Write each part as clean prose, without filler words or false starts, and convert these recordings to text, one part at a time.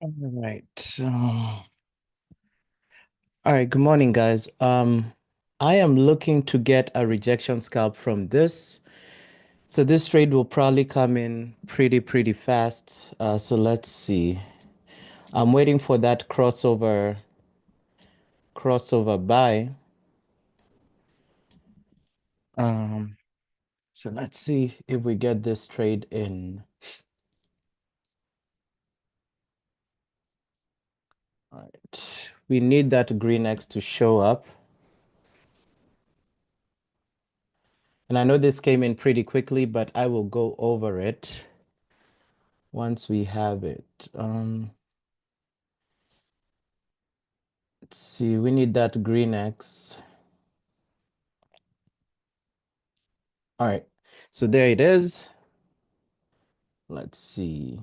All right. All right. Good morning, guys. I am looking to get a rejection scalp from this. So this trade will probably come in pretty fast. So let's see. I'm waiting for that crossover buy. Um, so let's see if we get this trade in. All right. We need that green X to show up. And I know this came in pretty quickly, but I will go over it once we have it. Let's see, we need that green X. All right, so there it is. Let's see.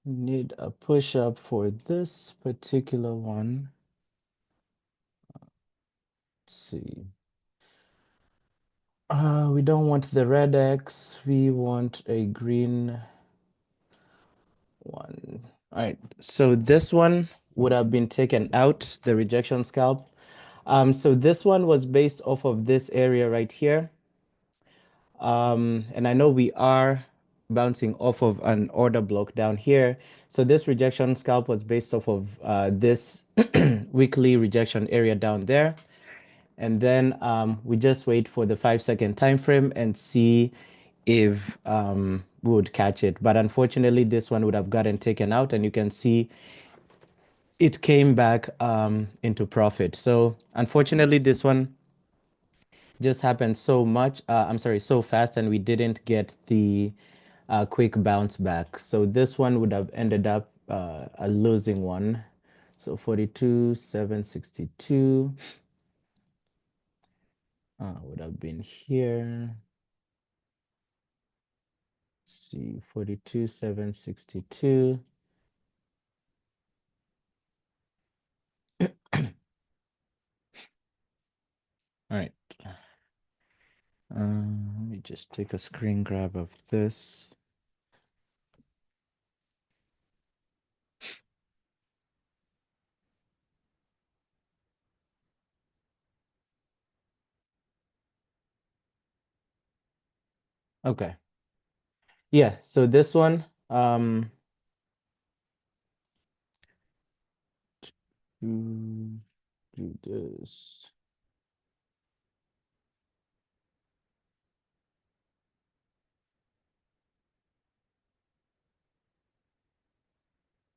We need a push up for this particular one. Let's see. We don't want the red X. We want a green one. All right, so this one would have been taken out, the rejection scalp. So this one was based off of this area right here. And I know we are bouncing off of an order block down here. So this rejection scalp was based off of this weekly rejection area down there. And then we just wait for the 5-second time frame and see if we would catch it. But unfortunately, this one would have gotten taken out, and you can see it came back into profit. So unfortunately, this one just happened so fast, and we didn't get the quick bounce back. So this one would have ended up a losing one. So 42,762 would have been here. Let's see, 42,762. All right. Let me just take a screen grab of this. Okay. Yeah, so this one, do this.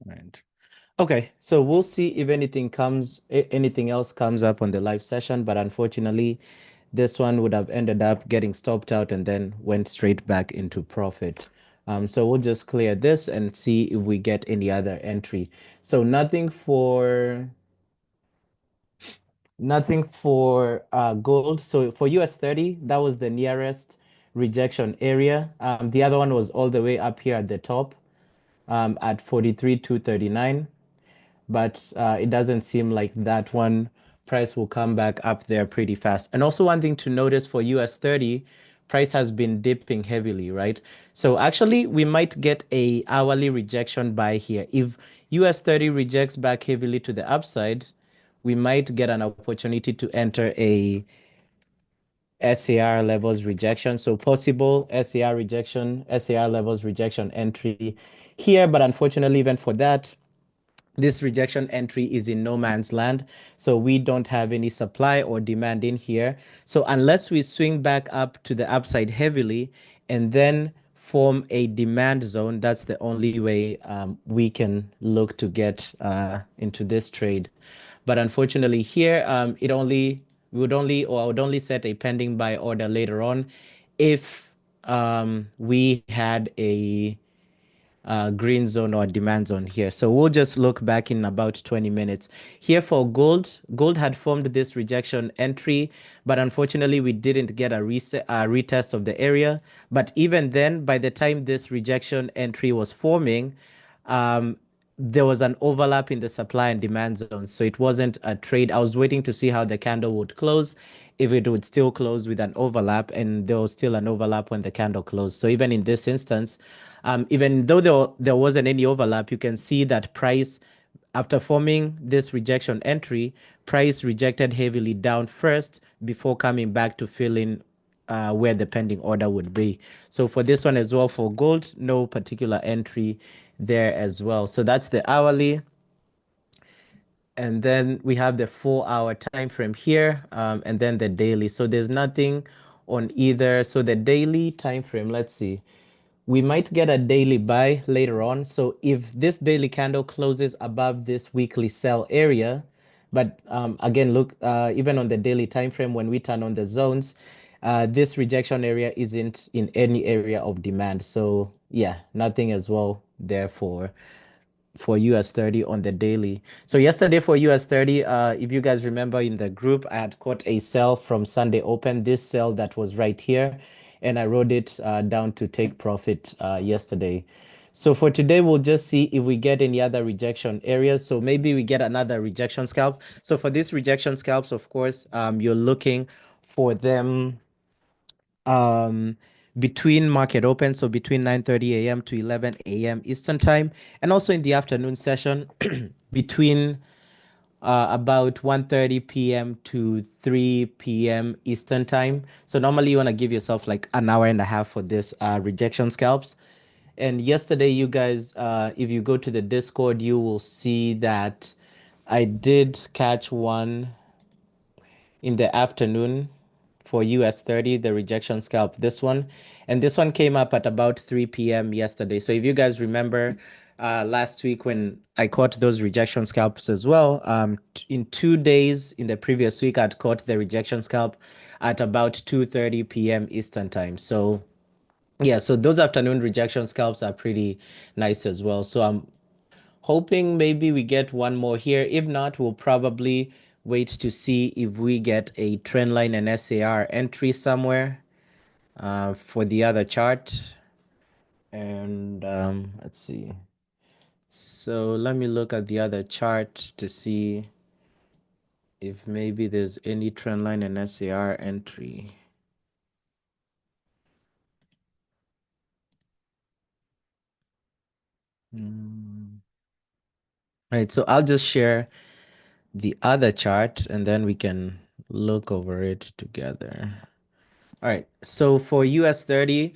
All right. Okay, so we'll see if anything else comes up on the live session, but unfortunately, this one would have ended up getting stopped out and then went straight back into profit. So we'll just clear this and see if we get any other entry. So nothing for gold. So for US 30, that was the nearest rejection area. The other one was all the way up here at the top at 43,239, but it doesn't seem like that one price will come back up there pretty fast. And also one thing to notice for US 30, price has been dipping heavily, right? So actually we might get a hourly rejection buy here. If US 30 rejects back heavily to the upside, we might get an opportunity to enter a SAR levels rejection. So possible SAR rejection, SAR levels rejection entry here. But unfortunately, even for that, this rejection entry is in no man's land. So we don't have any supply or demand in here. So unless we swing back up to the upside heavily and then form a demand zone, that's the only way we can look to get into this trade. But unfortunately here, I would only set a pending buy order later on if we had a green zone or demand zone here. So we'll just look back in about 20 minutes. Here for gold, gold had formed this rejection entry, but unfortunately we didn't get a retest of the area. But even then, by the time this rejection entry was forming, um, there was an overlap in the supply and demand zones. So it wasn't a trade. I was waiting to see how the candle would close. if it would still close with an overlap, and there was still an overlap when the candle closed. So even in this instance, even though there wasn't any overlap, you can see that price, after forming this rejection entry, price rejected heavily down first before coming back to fill in where the pending order would be. So for this one as well, for gold, no particular entry there as well. So that's the hourly. And then we have the 4 hour time frame here, and then the daily. So there's nothing on either. So the daily time frame, let's see. We might get a daily buy later on. So if this daily candle closes above this weekly sell area, but again, look, even on the daily time frame, when we turn on the zones, this rejection area isn't in any area of demand. So yeah, nothing as well there for US 30 on the daily. So yesterday for US 30, if you guys remember in the group, I had caught a sell from Sunday open, this sell that was right here, and I rode it down to take profit yesterday. So for today, we'll just see if we get any other rejection areas. So maybe we get another rejection scalp. So for these rejection scalps, of course, you're looking for them um, between market open, so between 9:30 a.m. to 11 a.m. Eastern time, and also in the afternoon session between about 1:30 p.m. to 3 p.m. Eastern time. So normally you want to give yourself like an hour and a half for this rejection scalps. And yesterday, you guys, if you go to the Discord, you will see that I did catch one in the afternoon for US 30, the rejection scalp, this one. And this one came up at about 3 p.m. yesterday. So if you guys remember last week when I caught those rejection scalps as well, in 2 days in the previous week, I'd caught the rejection scalp at about 2:30 p.m. Eastern time. So yeah, so those afternoon rejection scalps are pretty nice as well. So I'm hoping maybe we get one more here. If not, we'll probably wait to see if we get a trend line and SAR entry somewhere for the other chart. And let's see. So let me look at the other chart to see if maybe there's any trend line and SAR entry. Right, so I'll just share the other chart and then we can look over it together. All right, so for US 30,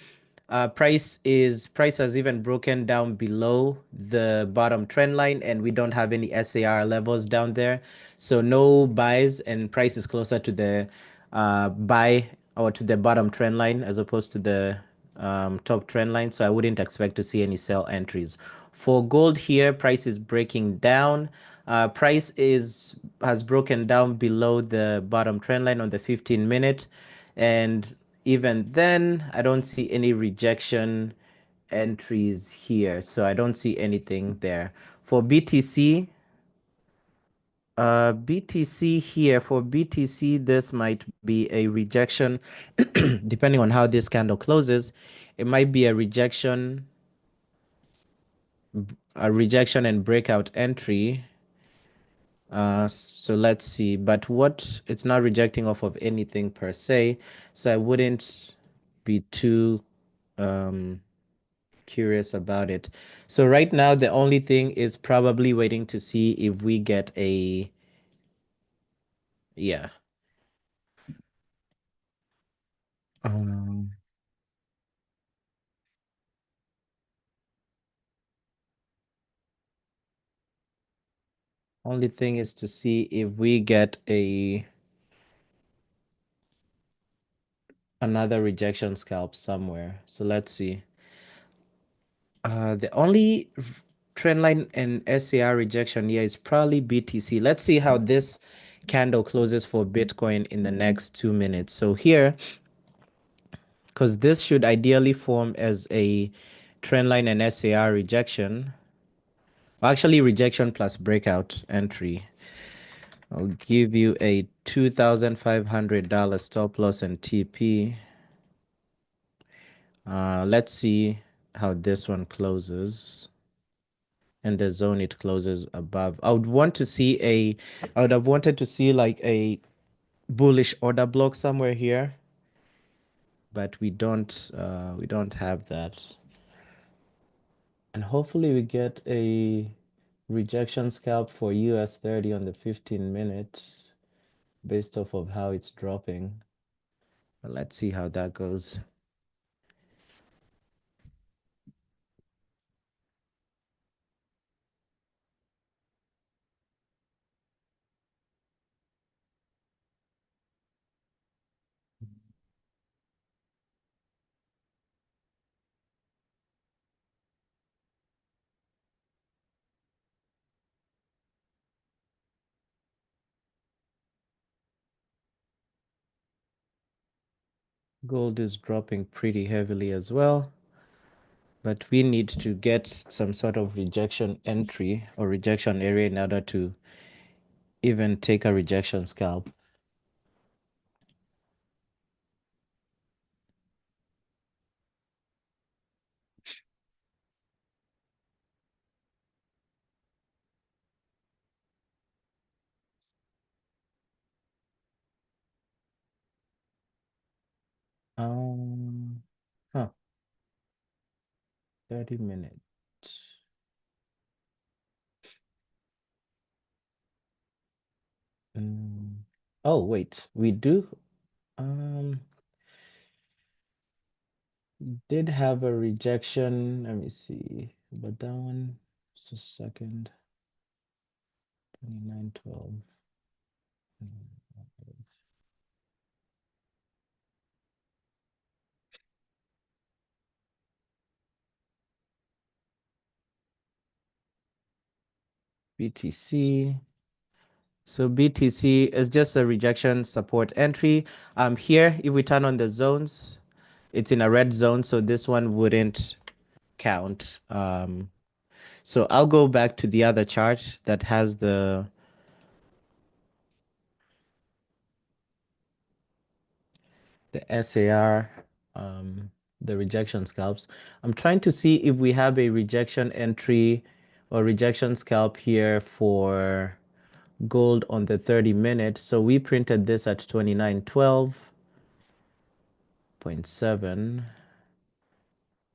price has even broken down below the bottom trend line, and we don't have any SAR levels down there. So no buys, and price is closer to the buy or to the bottom trend line as opposed to the top trend line. So I wouldn't expect to see any sell entries. For gold here, price is breaking down. Price has broken down below the bottom trend line on the 15-minute. And even then, I don't see any rejection entries here. So I don't see anything there. For BTC, BTC here, for BTC, this might be a rejection, depending on how this candle closes. It might be a rejection and breakout entry. So let's see, but it's not rejecting off of anything per se, so I wouldn't be too curious about it. So right now, the only thing is probably waiting to see if we get yeah. Um, Only thing is to see if we get another rejection scalp somewhere. So let's see. The only trend line and SAR rejection here is probably BTC. Let's see how this candle closes for Bitcoin in the next 2 minutes. So here, because this should ideally form as a trend line and SAR rejection. Well, actually, rejection plus breakout entry. I'll give you a $2,500 stop loss and TP. Let's see how this one closes. And the zone it closes above. I would have wanted to see like bullish order block somewhere here, but we don't have that. And hopefully we get a rejection scalp for US 30 on the 15-minute based off of how it's dropping. But let's see how that goes. Gold is dropping pretty heavily as well, but we need to get some sort of rejection entry or rejection area in order to even take a rejection scalp. Um, huh, 30 minutes. Mm. Oh, wait, we do. Um, did have a rejection. Let me see. But that one, just a second. 2912. BTC. So BTC is just a rejection support entry. Here, if we turn on the zones, it's in a red zone, so this one wouldn't count. So I'll go back to the other chart that has the SAR, the rejection scalps. I'm trying to see if we have a rejection entry or rejection scalp here for gold on the 30-minute. So we printed this at 2912.7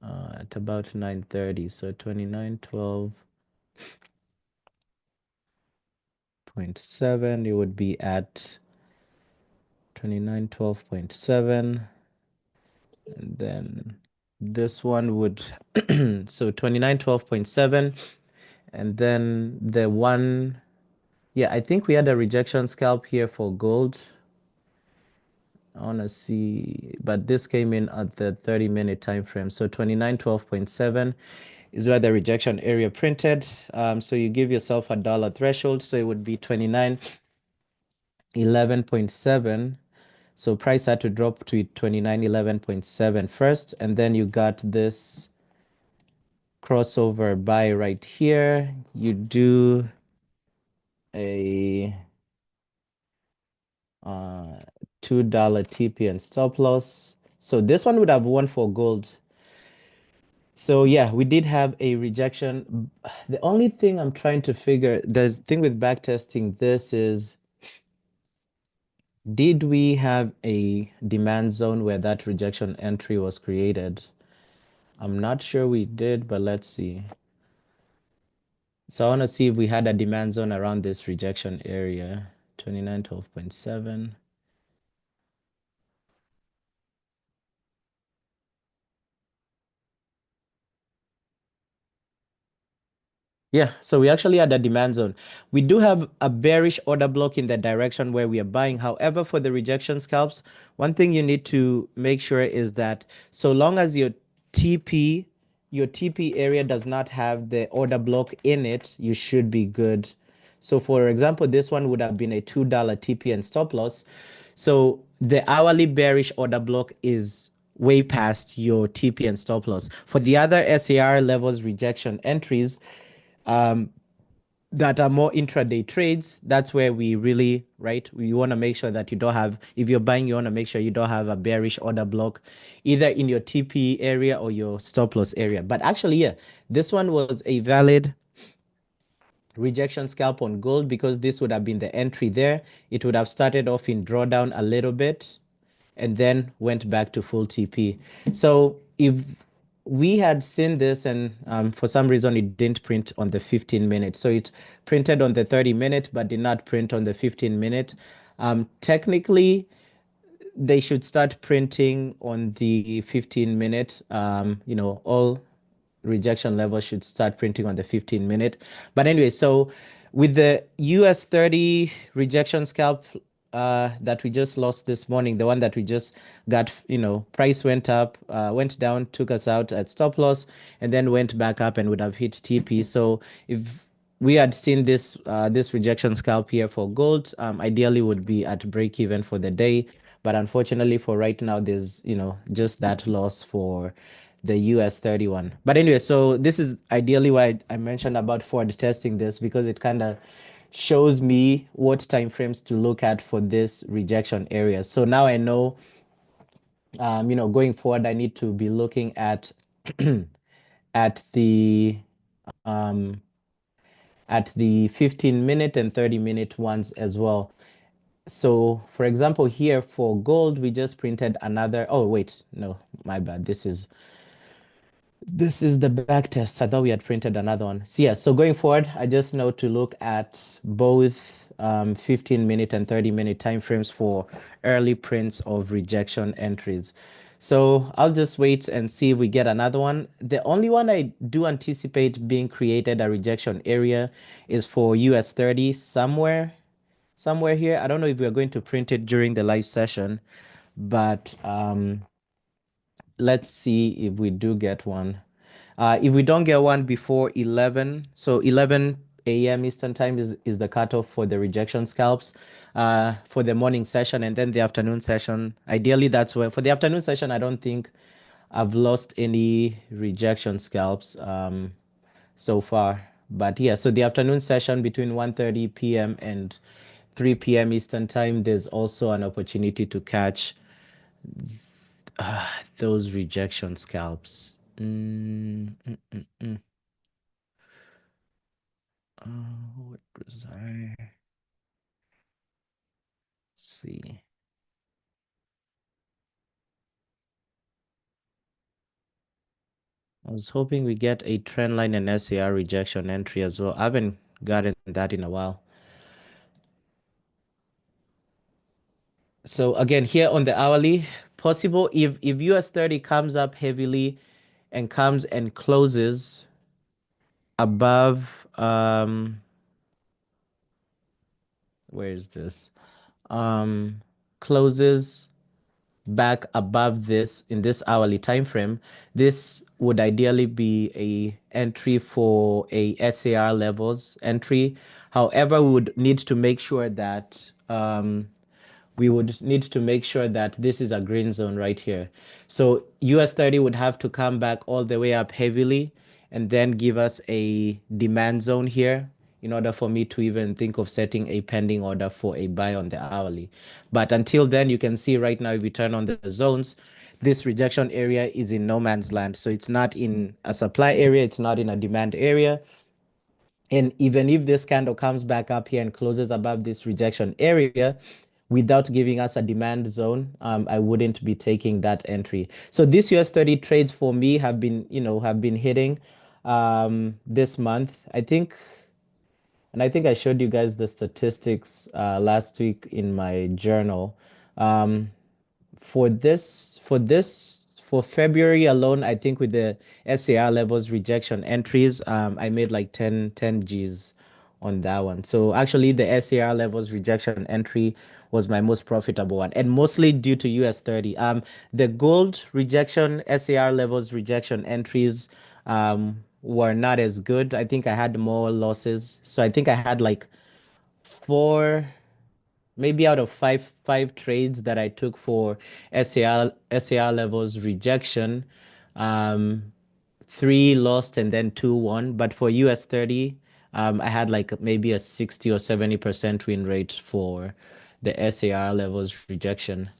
at about 9:30. So 2912.7, it would be at 2912.7. And then this one would, so 2912.7. And then the one, yeah, I think we had a rejection scalp here for gold. I want to see, but this came in at the 30-minute time frame. So 2912.7 is where the rejection area printed. So you give yourself a dollar threshold. So it would be 2911.7. So price had to drop to 2911.7 first, and then you got this crossover buy right here. You do a $2 TP and stop loss. So this one would have won for gold. So yeah, we did have a rejection. The only thing I'm trying to figure, the thing with backtesting this is, did we have a demand zone where that rejection entry was created? I'm not sure we did, but let's see. So I want to see if we had a demand zone around this rejection area, 2912.7. Yeah, so we actually had a demand zone. We do have a bearish order block in the direction where we are buying. However, for the rejection scalps, one thing you need to make sure is that so long as your TP area does not have the order block in it, you should be good. So for example, this one would have been a $2 TP and stop loss. So the hourly bearish order block is way past your TP and stop loss. For the other SAR levels rejection entries, that are more intraday trades, that's where we really, right? We want to make sure that you don't have, if you're buying, you want to make sure you don't have a bearish order block either in your TP area or your stop loss area. But actually, yeah, this one was a valid rejection scalp on gold because this would have been the entry there. It would have started off in drawdown a little bit and then went back to full TP. So if we had seen this and for some reason it didn't print on the 15 minute, so it printed on the 30 minute but did not print on the 15 minute. Technically, they should start printing on the 15 minute. All rejection levels should start printing on the 15 minute. But anyway, so with the US 30 rejection scalp that we just lost this morning, the one that we just got, price went up, went down, took us out at stop loss, and then went back up and would have hit TP. So if we had seen this rejection scalp here for gold, ideally would be at break even for the day. But unfortunately for right now, there's, just that loss for the US 31. But anyway, so this is ideally why I mentioned about forward testing this because it kind of shows me what time frames to look at for this rejection area. So now I know, going forward, I need to be looking at at the um, at the 15-minute and 30-minute ones as well. So for example, here for gold, we just printed another. Oh, wait, no, my bad. This is the back test. I thought we had printed another one. So yeah, so going forward, I just know to look at both 15-minute and 30-minute timeframes for early prints of rejection entries. So I'll just wait and see if we get another one. The only one I do anticipate being created a rejection area is for US 30 somewhere here. I don't know if we're going to print it during the live session, but let's see if we do get one. If we don't get one before 11, so 11 a.m. Eastern time is the cutoff for the rejection scalps for the morning session and then the afternoon session. Ideally, that's where for the afternoon session, I don't think I've lost any rejection scalps so far. But yeah, so the afternoon session between 1:30 p.m. and 3 p.m. Eastern time, there's also an opportunity to catch those rejection scalps. What was I? Let's see. I was hoping we get a trend line and SAR rejection entry as well. I haven't gotten that in a while. So again, here on the hourly, possible if US 30 comes up heavily and comes and closes above where is this? Closes back above this in this hourly time frame, this would ideally be a entry for a SAR levels entry. However, we would need to make sure that this is a green zone right here. So US 30 would have to come back all the way up heavily and then give us a demand zone here in order for me to even think of setting a pending order for a buy on the hourly. But until then, you can see right now, if we turn on the zones, this rejection area is in no man's land. So it's not in a supply area, it's not in a demand area. And even if this candle comes back up here and closes above this rejection area, without giving us a demand zone, I wouldn't be taking that entry. So these US 30 trades for me have been hitting this month. I think I showed you guys the statistics last week in my journal. Um, for February alone, I think with the SAR levels rejection entries, I made like 10 G's on that one. So actually the SAR levels rejection entry was my most profitable one, and mostly due to US 30. The gold rejection SAR levels rejection entries were not as good. I think I had more losses. So I think I had like four, maybe out of five trades that I took for SAR levels rejection, um, three lost and then two won. But for US 30, I had like maybe a 60 or 70% win rate for the SAR levels rejection.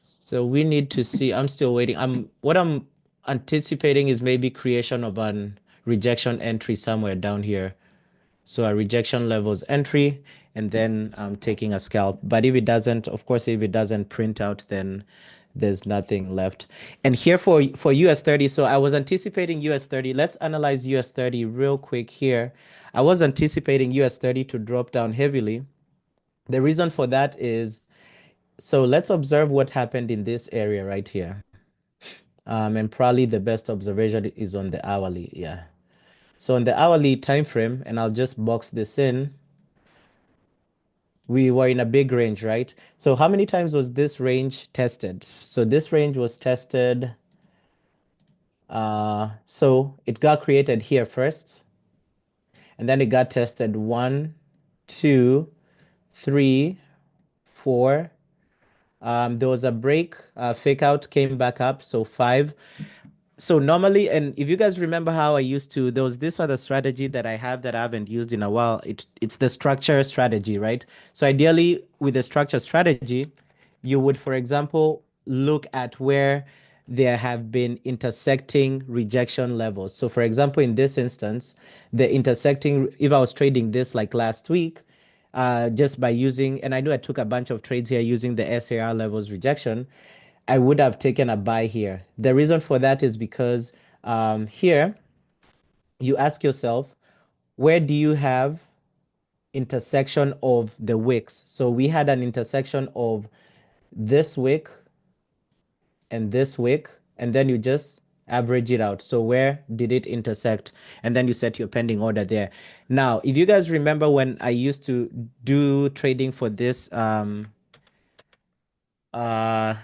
So we need to see. I'm still waiting. What I'm anticipating is maybe creation of an rejection entry somewhere down here. So a rejection levels entry, and then I'm taking a scalp. But if it doesn't, of course, if it doesn't print out, then there's nothing left. And here for US30, so I was anticipating US30. Let's analyze US30 real quick here. I was anticipating US30 to drop down heavily. The reason for that is, so let's observe what happened in this area right here. And probably the best observation is on the hourly. Yeah. So on the hourly time frame, and I'll just box this in, we were in a big range, right? So how many times was this range tested? So this range was tested. So it got created here first, and then it got tested 1, 2, 3, 4. There was a break, fake out, came back up, so 5. So normally, and if you guys remember how I used to, there was this other strategy that I have that I haven't used in a while. It's the structure strategy, right? So ideally, with the structure strategy, you would, for example, look at where there have been intersecting rejection levels. So for example, in this instance, the intersecting, if I was trading this like last week, just by using, and I know I took a bunch of trades here using the SAR levels rejection, I would have taken a buy here. The reason for that is because here you ask yourself, where do you have intersection of the wicks? So we had an intersection of this wick and this wick, and then you just average it out. So where did it intersect? And then you set your pending order there. Now, if you guys remember when I used to do trading for this uh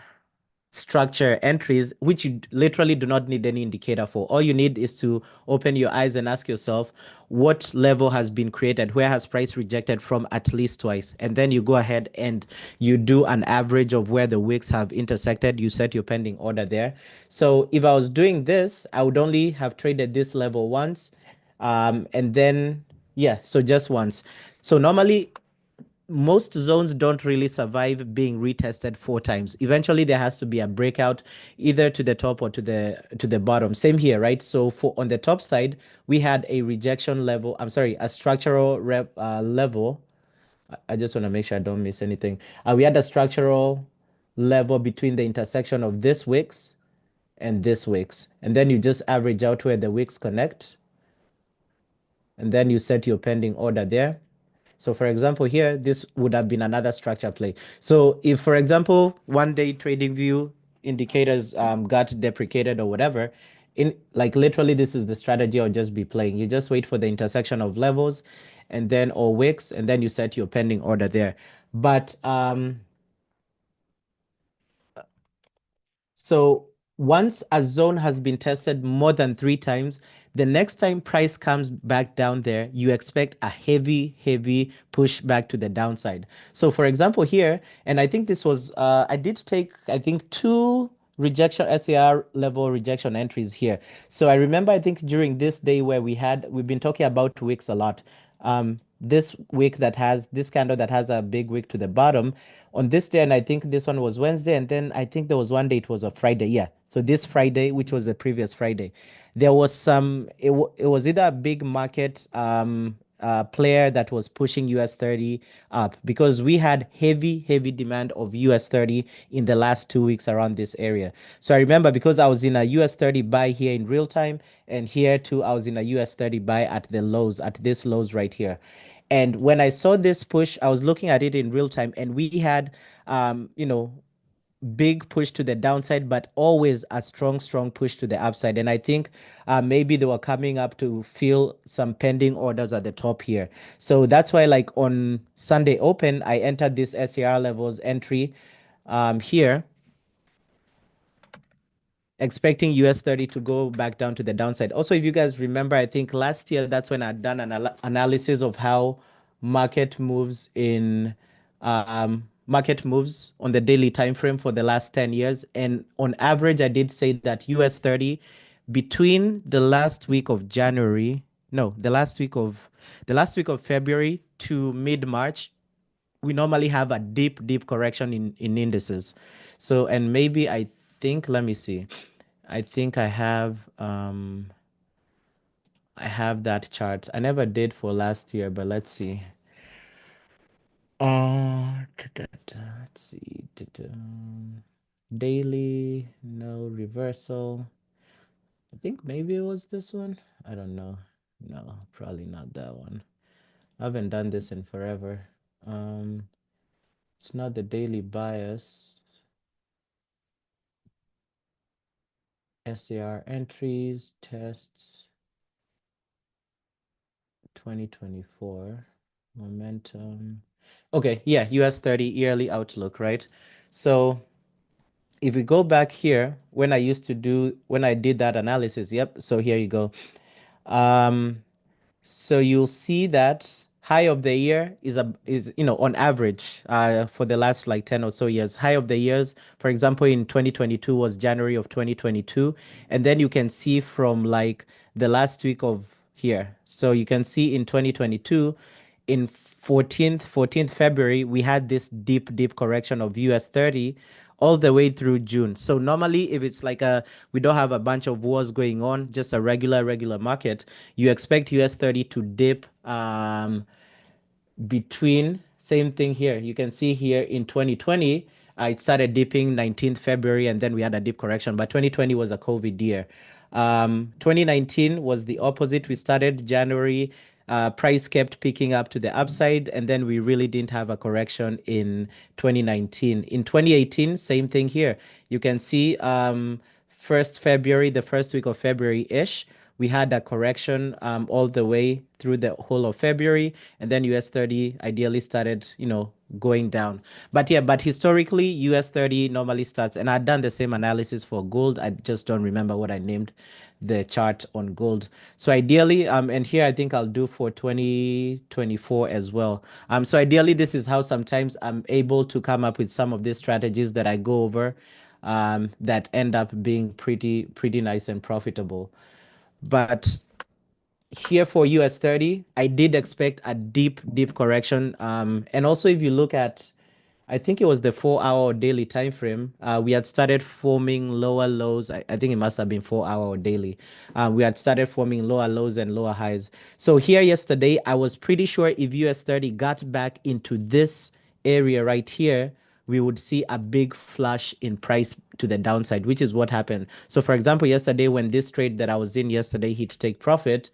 structure entries, which you literally do not need any indicator for. All you need is to open your eyes and ask yourself what level has been created, where has price rejected from at least twice. And then you go ahead and you do an average of where the wicks have intersected. You set your pending order there. So if I was doing this, I would only have traded this level once. And then, yeah, so just once. So normally most zones don't really survive being retested 4 times. Eventually, there has to be a breakout either to the top or to the bottom. Same here, right? So for on the top side, we had a rejection level. I'm sorry, a structural level. I just want to make sure I don't miss anything. We had a structural level between the intersection of this wicks and this wicks, and then you just average out where the wicks connect, and then you set your pending order there. So for example, here, this would have been another structure play. So if, for example, one day TradingView indicators got deprecated or whatever, in like literally this is the strategy I'll just be playing. You just wait for the intersection of levels and then or wicks, and then you set your pending order there. But so once a zone has been tested more than 3 times, the next time price comes back down there, you expect a heavy, heavy push back to the downside. So for example here, and I think this was, I did take, I think 2 rejection SAR level rejection entries here. So I remember, I think during this day where we've been talking about wicks a lot. This wick that has this candle that has a big wick to the bottom on this day, and I think this one was Wednesday, and then I think there was one day it was a Friday. Yeah, so this Friday, which was the previous Friday, there was it was either a big market player that was pushing US30 up because we had heavy demand of US30 in the last 2 weeks around this area. So I remember because I was in a US30 buy here in real time, and here too I was in a US30 buy at the lows, at this lows right here. And when I saw this push, I was looking at it in real time, and we had, big push to the downside, but always a strong push to the upside. And I think maybe they were coming up to fill some pending orders at the top here. So that's why, like on Sunday open, I entered this SAR levels entry here, expecting US30 to go back down to the downside. Also, if you guys remember, I think last year, that's when I'd done an analysis of how market moves in market moves on the daily time frame for the last 10 years. And on average, I did say that US30 between the last week of January, no, the last week of February to mid-March, we normally have a deep correction in indices. So, and maybe I think, let me see. I think I have I have that chart. I never did for last year, but let's see. Let's see. Daily, no reversal. I think maybe it was this one. I don't know. No, probably not that one. I haven't done this in forever. Um, it's not the daily bias. SAR entries, tests, 2024, momentum. Okay, yeah, US 30 yearly outlook, right? So if we go back here, when I did that analysis, yep, so here you go. Um, So you'll see that high of the year is on average for the last like 10 or so years. High of the years, for example, in 2022 was January of 2022. And then you can see from like the last week of here. So you can see in 2022, in 14th February, we had this deep correction of US 30 all the way through June. So normally if it's like we don't have a bunch of wars going on, just a regular market, you expect US 30 to dip between same thing here. You can see here in 2020, it started dipping 19th February and then we had a dip correction, but 2020 was a COVID year. 2019 was the opposite. We started January, price kept picking up to the upside, and then we really didn't have a correction in 2019. In 2018, same thing here. You can see first February, the first week of February-ish, we had a correction all the way through the whole of February, and then US 30 ideally started, going down. But yeah, but historically, US 30 normally starts, and I've done the same analysis for gold. I just don't remember what I named the chart on gold. So ideally, and here I think I'll do for 2024 as well. So ideally, this is how sometimes I'm able to come up with some of these strategies that I go over, that end up being pretty nice and profitable. But here for US 30, I did expect a deep correction. And also if you look at, I think it was the 4 hour daily time frame, we had started forming lower lows. I think it must have been 4 hour or daily. We had started forming lower lows and lower highs. So here yesterday, I was pretty sure if US 30 got back into this area right here, we would see a big flush in price to the downside, which is what happened. So, for example, yesterday, when this trade that I was in yesterday hit take profit,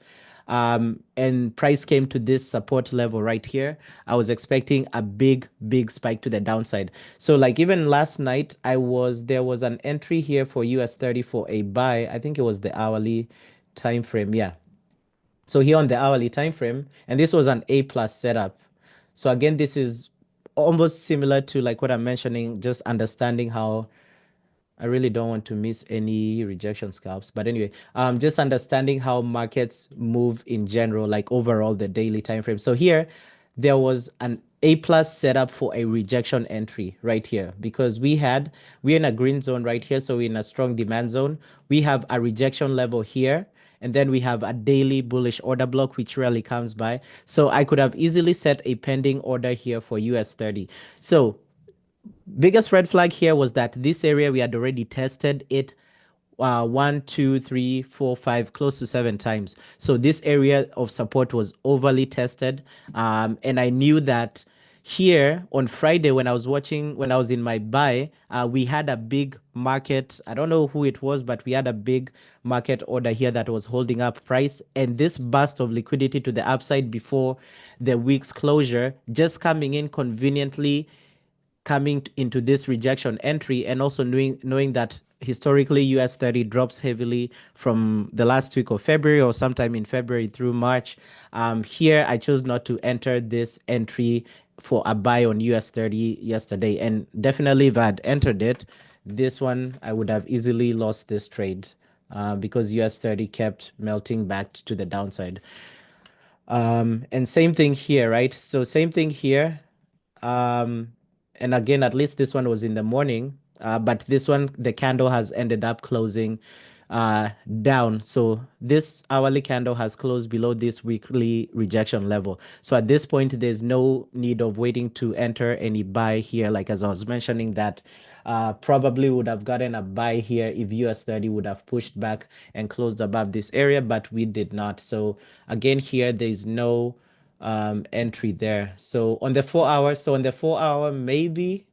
and price came to this support level right here, I was expecting a big spike to the downside. So, like even last night, there was an entry here for US 30 for a buy. I think it was the hourly time frame. Yeah. So here on the hourly time frame, and this was an A plus setup. So again, this is almost similar to like what I'm mentioning, just understanding how I really don't want to miss any rejection scalps. But anyway, just understanding how markets move in general, like overall the daily time frame. So here, there was an A plus setup for a rejection entry right here because we're in a green zone right here. So we're in a strong demand zone. We have a rejection level here. And then we have a daily bullish order block, which rarely comes by. So I could have easily set a pending order here for US 30. So biggest red flag here was that this area we had already tested it 1, 2, 3, 4, 5, close to 7 times. So this area of support was overly tested. And I knew that here on Friday when when I was in my buy, we had a big market. I don't know who it was, but we had a big market order here that was holding up price. And this burst of liquidity to the upside before the week's closure, just coming in conveniently coming into this rejection entry, and also knowing that historically US 30 drops heavily from the last week of February or sometime in February through March. Here I chose not to enter this entry for a buy on US 30 yesterday, and definitely if I had entered it, this one I would have easily lost this trade, because US 30 kept melting back to the downside. And same thing here, right? So same thing here. Um, and again, at least this one was in the morning. But this one, the candle has ended up closing uh, down. So this hourly candle has closed below this weekly rejection level. So at this point, there's no need of waiting to enter any buy here. Like as I was mentioning that probably would have gotten a buy here if US 30 would have pushed back and closed above this area, but we did not. So again, here, there's no entry there. So on the 4 hour, maybe,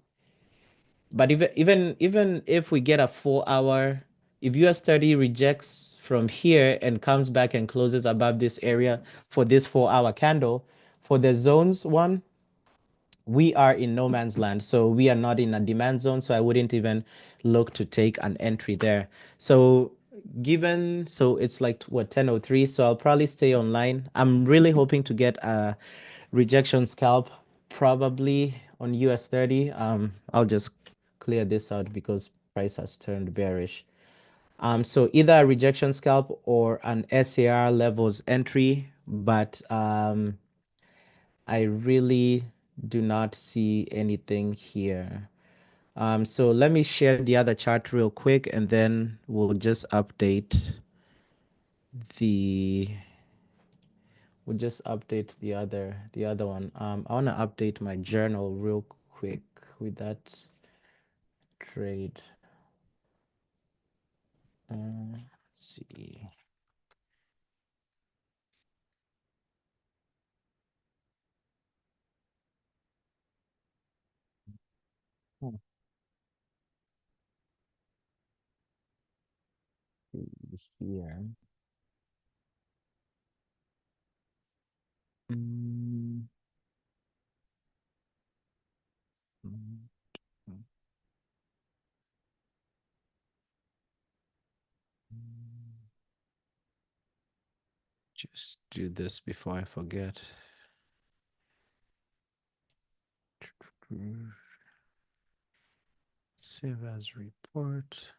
but even if we get a 4 hour, if US 30 rejects from here and comes back and closes above this area for this 4 hour candle, for the zones one, we are in no man's land. So we are not in a demand zone. So I wouldn't even look to take an entry there. So so it's like what, 10:03. So I'll probably stay online. I'm really hoping to get a rejection scalp probably on US 30. I'll just clear this out because price has turned bearish. So either a rejection scalp or an SAR levels entry, but I really do not see anything here. So let me share the other chart real quick and then the we'll just update the other one. I want to update my journal real quick with that trade. Let's see. Oh, here. Mm, mm, mm, mm. Just do this before I forget. Save as report.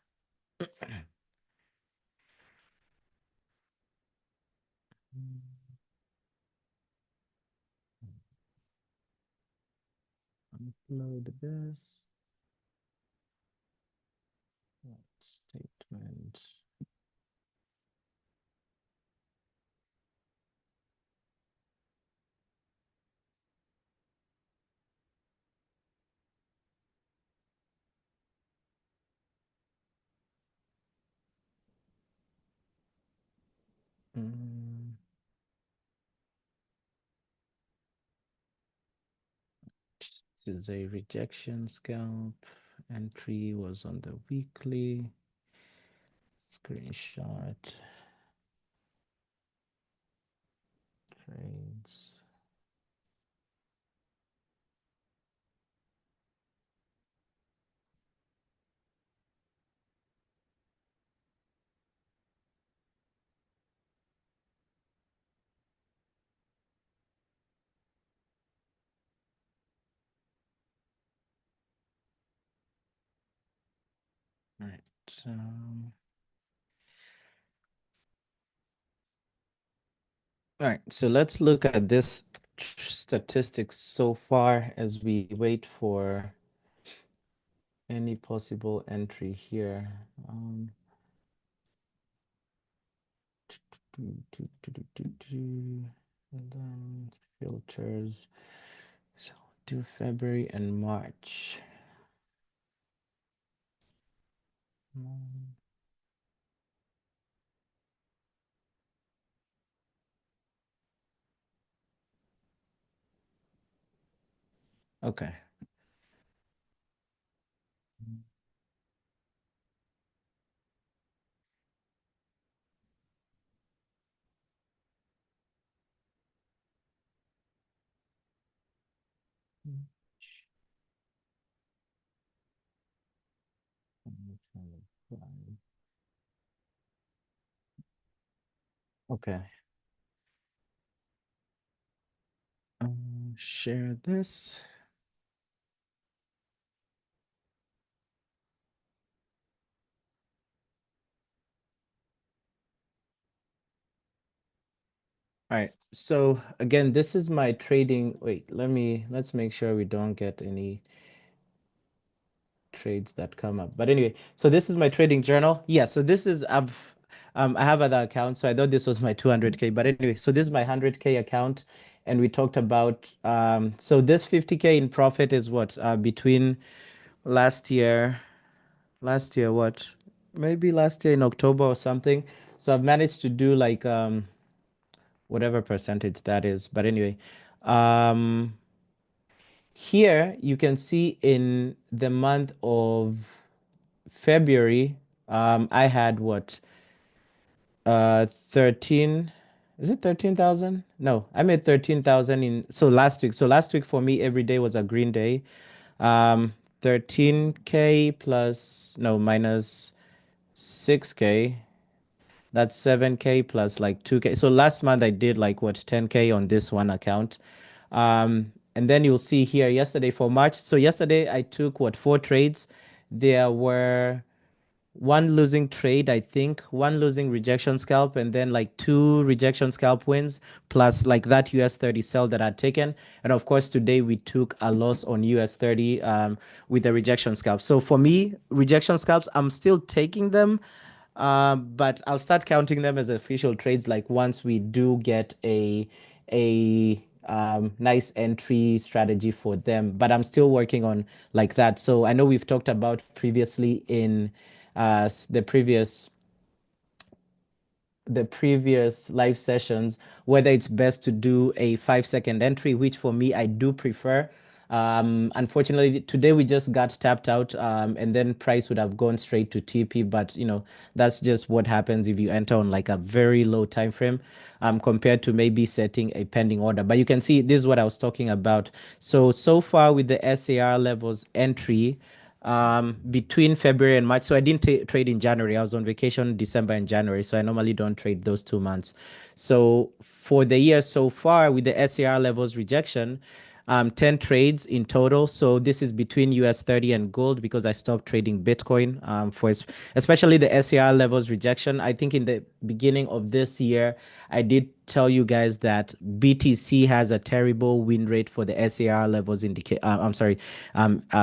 Upload this. Statement. Mm, this is a rejection scalp. Entry was on the weekly. Screenshot. Trades. All right. All right. So let's look at this statistics so far as we wait for any possible entry here. And then filters. So do February and March. Okay. Okay. Share this. All right. So again, this is my trading. Wait, let's make sure we don't get any trades that come up. But anyway, so this is my trading journal. Yeah, so this is I have other accounts, so I thought this was my 200K. But anyway, so this is my 100K account, and we talked about so this 50K in profit is what between last year, last year what? Maybe last year in October or something. So I've managed to do like whatever percentage that is. But anyway, um here you can see in the month of February, I had what 13, is it 13,000? No, I made 13,000 in so last week. So last week for me, every day was a green day. 13K plus no minus 6K. That's 7K plus like 2K. So last month I did like what 10K on this one account. And then you'll see here yesterday for March. So yesterday I took what 4 trades. There were one losing trade, I think, one losing rejection scalp, and then like 2 rejection scalp wins, plus like that US 30 sell that I'd taken. And of course, today we took a loss on US 30 with the rejection scalp. So for me, rejection scalps, I'm still taking them, but I'll start counting them as official trades like once we do get a nice entry strategy for them. But I'm still working on like that. So I know we've talked about previously in the previous live sessions, whether it's best to do a 5 second entry, which for me, I do prefer. Unfortunately, today we just got tapped out, and then price would have gone straight to TP. But that's just what happens if you enter on like a very low time frame, compared to maybe setting a pending order. But you can see this is what I was talking about. So far with the SAR levels entry, between February and March. So I didn't trade in January. I was on vacation December and January. So I normally don't trade those 2 months. So for the year so far with the SAR levels rejection, 10 trades in total. So this is between US 30 and gold because I stopped trading Bitcoin for especially the SAR levels rejection. I think in the beginning of this year, I did tell you guys that BTC has a terrible win rate for the SAR levels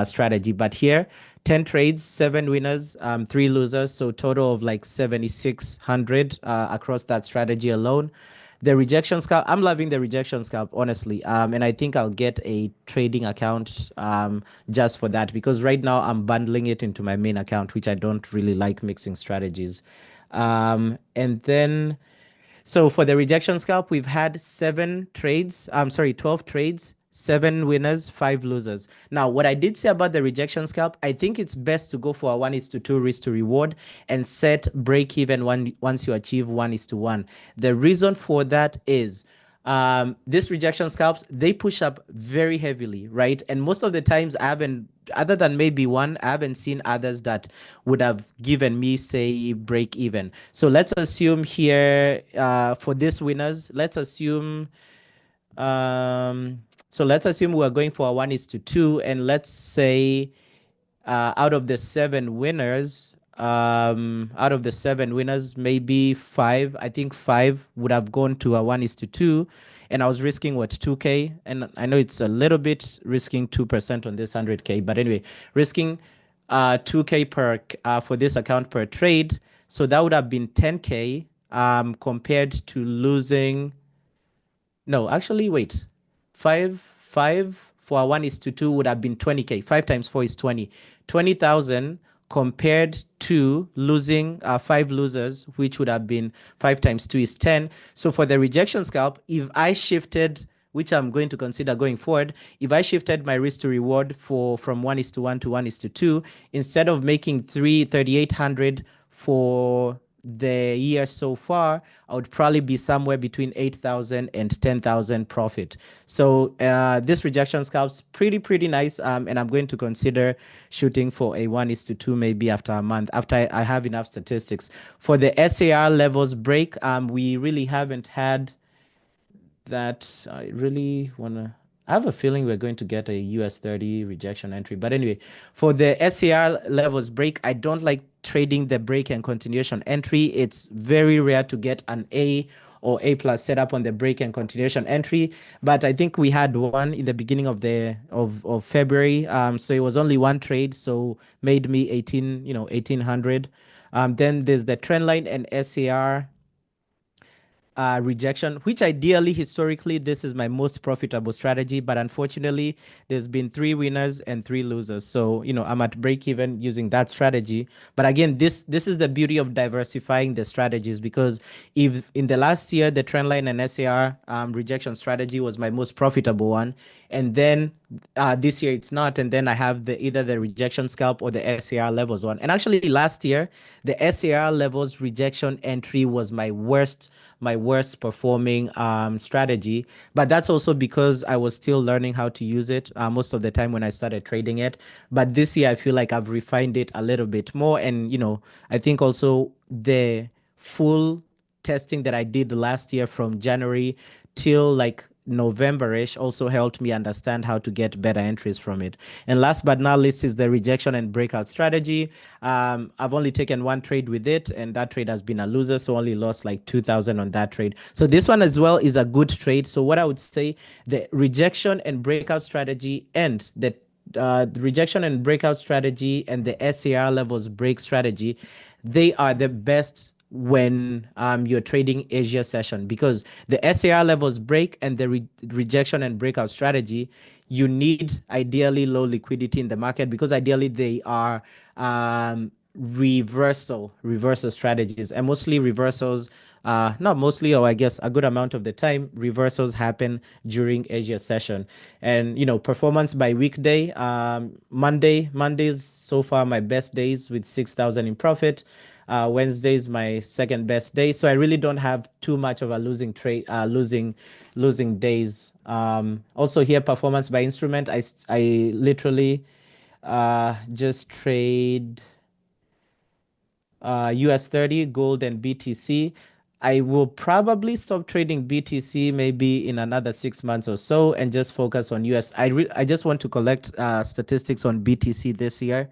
strategy. But here, 10 trades, 7 winners, 3 losers. So total of like 7,600 across that strategy alone. The rejection scalp, I'm loving the rejection scalp, honestly. And I think I'll get a trading account just for that because right now I'm bundling it into my main account, which I don't really like mixing strategies. And then, so for the rejection scalp, we've had 12 trades, 7 winners, 5 losers. Now, what I did say about the rejection scalp, I think it's best to go for a 1:2 risk to reward and set break even once you achieve 1:1. The reason for that is these rejection scalps, they push up very heavily, right? And most of the times I haven't, other than maybe one, I haven't seen others that would have given me, say, break even. So let's assume here for these winners, let's assume we're going for a 1:2, and let's say out of the 7 winners, maybe five, I think 5 would have gone to a 1:2, and I was risking what 2K, and I know it's a little bit risking 2% on this 100K, but anyway, risking 2K per for this account per trade, so that would have been 10K compared to losing. No, actually, wait. Five for a 1:2 would have been 20K. 5 times 4 is 20. 20,000 compared to losing 5 losers, which would have been 5 times 2 is 10. So for the rejection scalp, if I shifted, which I'm going to consider going forward, if I shifted my risk to reward from 1:1 to 1:2, instead of making 3,800 for the year so far, I would probably be somewhere between 8,000 and 10,000 profit. So this rejection scalp's pretty nice. And I'm going to consider shooting for a 1:2 maybe after a month, after I have enough statistics. For the SAR levels break, we really haven't had that. I really want to. I have a feeling we're going to get a US 30 rejection entry. But anyway, for the SAR levels break, I don't like trading the break and continuation entry. It's very rare to get an A or A plus set up on the break and continuation entry. But I think we had one in the beginning of of February. So it was only one trade, so made me 1800. Then there's the trend line and SAR rejection, which ideally, historically, this is my most profitable strategy. But unfortunately, there's been three winners and three losers. So, I'm at break even using that strategy. But again, this is the beauty of diversifying the strategies, because if in the last year, the trendline and SAR rejection strategy was my most profitable one, and then this year it's not, and then I have either the rejection scalp or the SAR levels one. And actually, last year, the SAR levels rejection entry was my worst performing strategy. But that's also because I was still learning how to use it most of the time when I started trading it. But this year, I feel like I've refined it a little bit more. And, I think also the full testing that I did last year from January till like November-ish also helped me understand how to get better entries from it. And last but not least is the rejection and breakout strategy. I've only taken one trade with it, and that trade has been a loser, so only lost like 2,000 on that trade. So this one as well is a good trade. So what I would say, the rejection and breakout strategy and the rejection and breakout strategy and the SAR levels break strategy, they are the best when you're trading Asia session, because the SAR levels break and the rejection and breakout strategy, you need ideally low liquidity in the market, because ideally they are reversal strategies, and mostly reversals, not mostly, or I guess a good amount of the time, reversals happen during Asia session. And performance by weekday, Mondays so far my best days with 6,000 in profit. Wednesday's my second best day, so I really don't have too much of a losing trade, losing days. Also here, performance by instrument, I literally just trade US 30, gold, and BTC. I will probably stop trading BTC maybe in another 6 months or so and just focus on US. I just want to collect statistics on BTC this year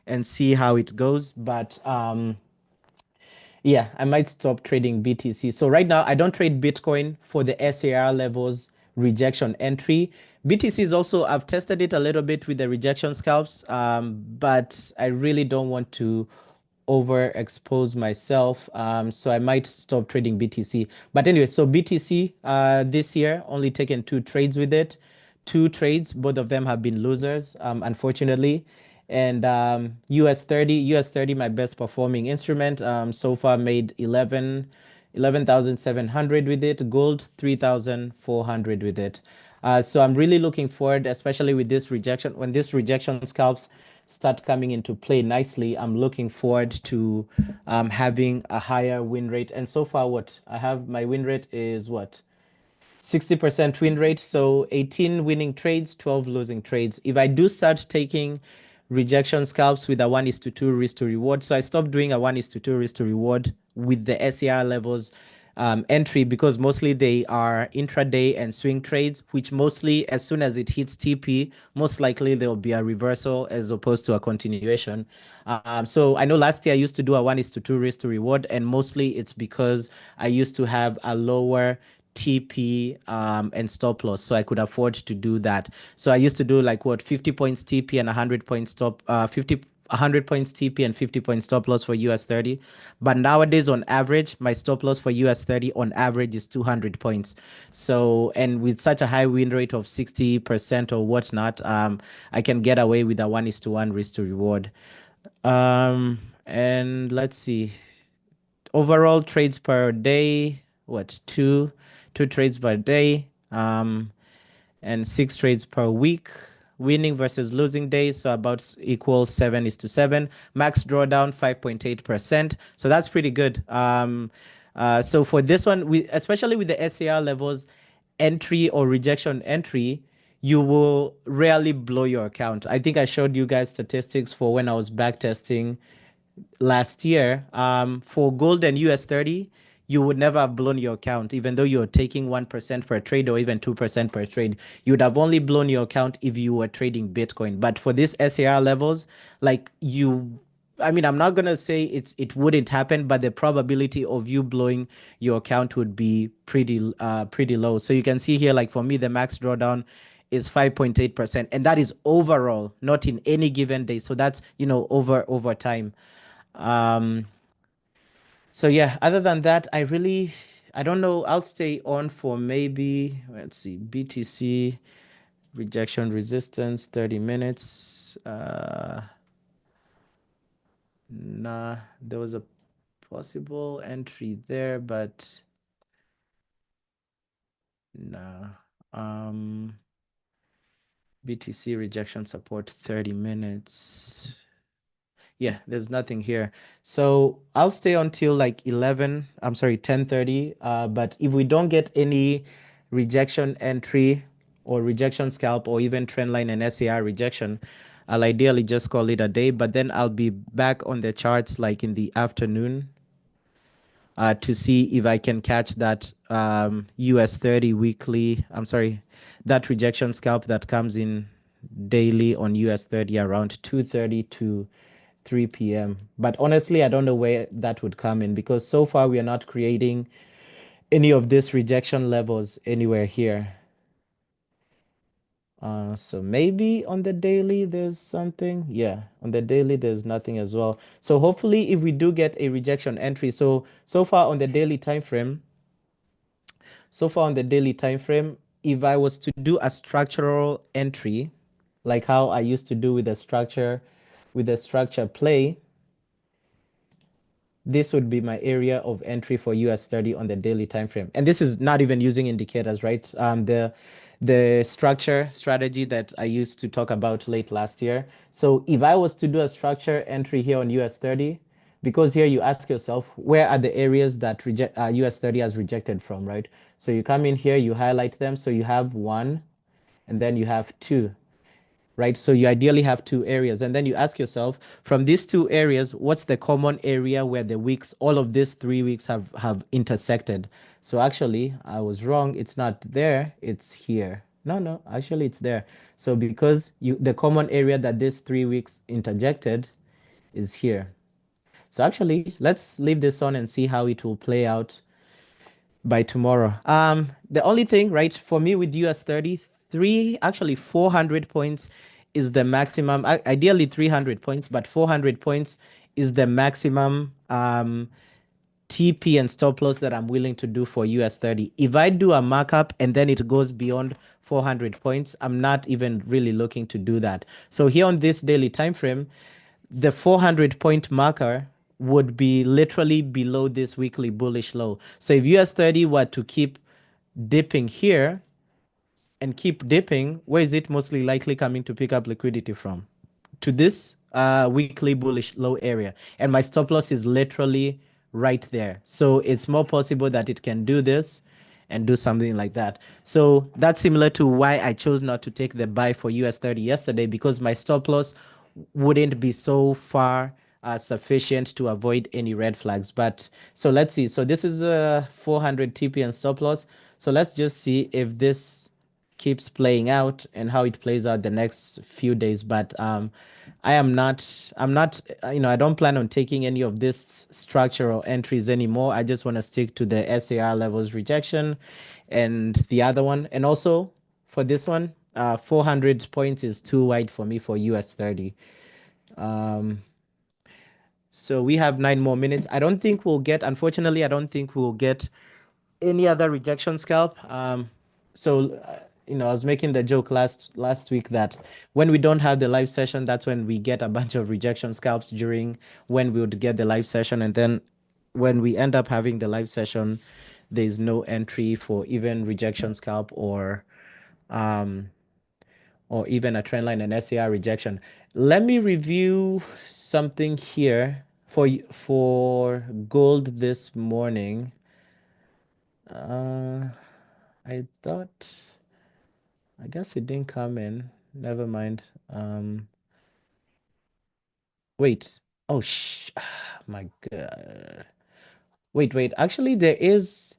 and see how it goes. But yeah, I might stop trading BTC. So right now, I don't trade Bitcoin for the SAR levels rejection entry. BTC is also, I've tested it a little bit with the rejection scalps, but I really don't want to overexpose myself. So I might stop trading BTC. But anyway, so BTC this year, only taken two trades with it. Two trades, both of them have been losers, unfortunately. And US 30, my best performing instrument, so far made 11,700 with it, gold 3,400 with it. So I'm really looking forward, especially with this rejection, when this rejection scalps start coming into play nicely. I'm looking forward to having a higher win rate. And so far, what I have, my win rate is what? 60% win rate. So 18 winning trades, 12 losing trades. If I do start taking rejection scalps with a 1:2 risk to reward, so I stopped doing a 1:2 risk to reward with the SAR levels entry, because mostly they are intraday and swing trades, which mostly as soon as it hits TP, most likely there will be a reversal as opposed to a continuation. So I know last year I used to do a 1:2 risk to reward, and mostly it's because I used to have a lower TP and stop loss, so I could afford to do that. So I used to do like what, 50 points TP and 100 points stop, 100 points TP and 50 points stop loss for US 30. But nowadays, on average, my stop loss for US 30 on average is 200 points. So, and with such a high win rate of 60% or whatnot, I can get away with a 1:1 risk to reward. And let's see, overall trades per day, what, two trades per day, and 6 trades per week. Winning versus losing days, so about equal 7:7. Max drawdown 5.8%. So that's pretty good. So for this one, especially with the SAR levels entry or rejection entry, you will rarely blow your account. I think I showed you guys statistics for when I was back testing last year. For gold and US 30, you would never have blown your account, even though you're taking 1% per trade or even 2% per trade. You would have only blown your account if you were trading Bitcoin. But for these SAR levels, like I mean, I'm not gonna say it wouldn't happen, but the probability of you blowing your account would be pretty low. So you can see here, like for me, the max drawdown is 5.8%, and that is overall, not in any given day. So that's over time. So yeah, other than that, I don't know. I'll stay on for maybe, let's see, BTC rejection resistance, 30 minutes. Nah, there was a possible entry there, but nah. Um, BTC rejection support, 30 minutes. Yeah, there's nothing here. So I'll stay until like 11, I'm sorry, 10:30. But if we don't get any rejection entry or rejection scalp or even trendline and SAR rejection, I'll ideally just call it a day. But then I'll be back on the charts like in the afternoon to see if I can catch that US 30 weekly, I'm sorry, that rejection scalp that comes in daily on US 30 around 2:30 to 3 p.m. But honestly, I don't know where that would come in because so far we are not creating any of these rejection levels anywhere here. So maybe on the daily there's something. Yeah, on the daily there's nothing as well. So hopefully if we do get a rejection entry, so far on the daily time frame, if I was to do a structural entry, like how I used to do with the structure play, this would be my area of entry for US 30 on the daily time frame. And this is not even using indicators, right? The structure strategy that I used to talk about late last year. So if I was to do a structure entry here on US 30, because here you ask yourself, where are the areas that US 30 has rejected from, right? So you come in here, you highlight them. So you have one, and then you have two, right? So you ideally have two areas. And then you ask yourself, from these two areas, what's the common area where the weeks, all of these 3 weeks have intersected? So actually, I was wrong. It's not there. It's here. No, actually it's there. So because the common area that these 3 weeks interjected is here. So actually, let's leave this on and see how it will play out by tomorrow. The only thing, right, for me with US 33, actually 400 points is the maximum. Ideally 300 points, but 400 points is the maximum TP and stop loss that I'm willing to do for US 30. If I do a markup and then it goes beyond 400 points, I'm not even really looking to do that. So here on this daily time frame, the 400 point marker would be literally below this weekly bullish low. So if US 30 were to keep dipping here and keep dipping, where is it mostly likely coming to pick up liquidity from? To this weekly bullish low area. And my stop loss is literally right there. So it's more possible that it can do this and do something like that. So that's similar to why I chose not to take the buy for US 30 yesterday, because my stop loss wouldn't be so far sufficient to avoid any red flags. But so let's see. So this is a 400 TP and stop loss. So let's just see if this keeps playing out and how it plays out the next few days. But I'm not, I don't plan on taking any of this structural entries anymore. I just want to stick to the SAR levels rejection and the other one. And also for this one, 400 points is too wide for me for US 30. So we have 9 more minutes. Unfortunately, I don't think we'll get any other rejection scalp. I was making the joke last week that when we don't have the live session, that's when we get a bunch of rejection scalps during when we would get the live session, and then when we end up having the live session, there's no entry for even rejection scalp or even a trend line and SAR rejection. Let me review something here for gold this morning. I thought, I guess it didn't come in. Never mind. Wait. Oh, my God. Wait. Actually, there is.